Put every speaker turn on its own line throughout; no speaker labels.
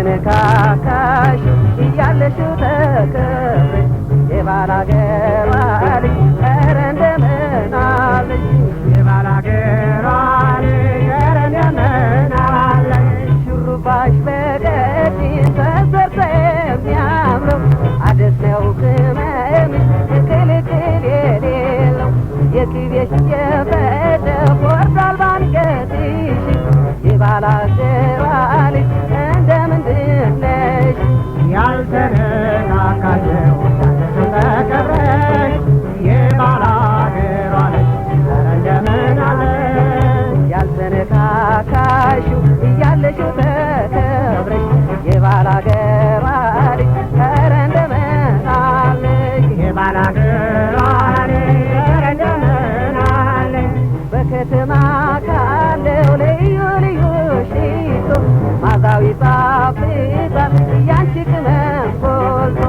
ያልተነካካሽ እያለሽው ተከብረሽ የባላገሯ ልጅ ኧረ እንደምን አለሽ
የባላገሯ ልጅ ኧረ እንደምን አለሽ
ሹሩባሽ በቀጭን ተሰርቶ የሚያምረው አደስ ነው ቅመምሽ ቅልቅል የሌለው የቅቤሽ የፈጨ ወርዷል ባንገትሽ የባላገሯ ልጅ እንደምንድን ነሽ
ያልተነካካሽው ያለሽው ተከብረሽ የባላገሯ ልጅ ኧረ እንደምን አለሽ
ያልተነካካሽው እያለሽው ተከብረሽ የባላገሯ ልጅ ኧረ እንደምን አለሽ
የባላገሯ ልጅ ኧረ እንደምን አለሽ
በከተማ ካለው ልዩ ልዩ ሽቶ ማዛዊ ጣፍጣል ያንቺ ቅመም ጎልቶ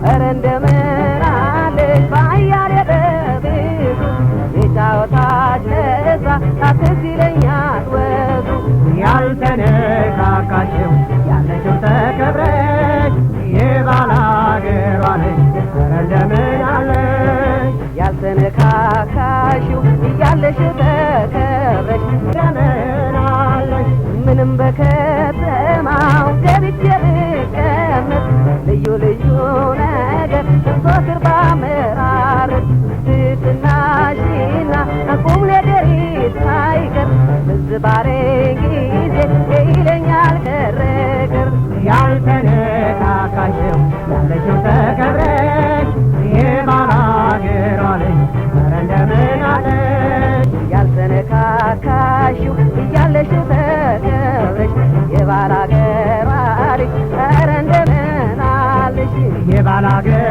ኧረ እንደምን አለሽ ባያሌ በብዙ የጫወታሽ ለዛ ትዝ ይለኛል ወዙ
ያልተነካካሽው ያለሽው ተከብረሽ የባላገሯ ልጅ ኧረ እንደምን አለሽ
ያልተነካካሽው እያለሽው ተከብረሽ
እንደምን አለሽ
ምንም በከተማው ገብቼ ብቀመጥ ልዩ ልዩ ነገር ዘወትር ባመራርጥ ትትናሽና ቁም ነገሪት ሳይቀር ትዝ ባለኝ ጊዜ ይለኛል ቀረቅር
ያልተነካካሽው ያለሽው ተከብረሽ የባላገሯ ልጅ ኧረ እንደምን አለሽ
ያልተነካካሽው እያለሽው ተከብረሽ የባላገሯ ልጅ ኧረ እንደምን አለሽ
የባላገሯ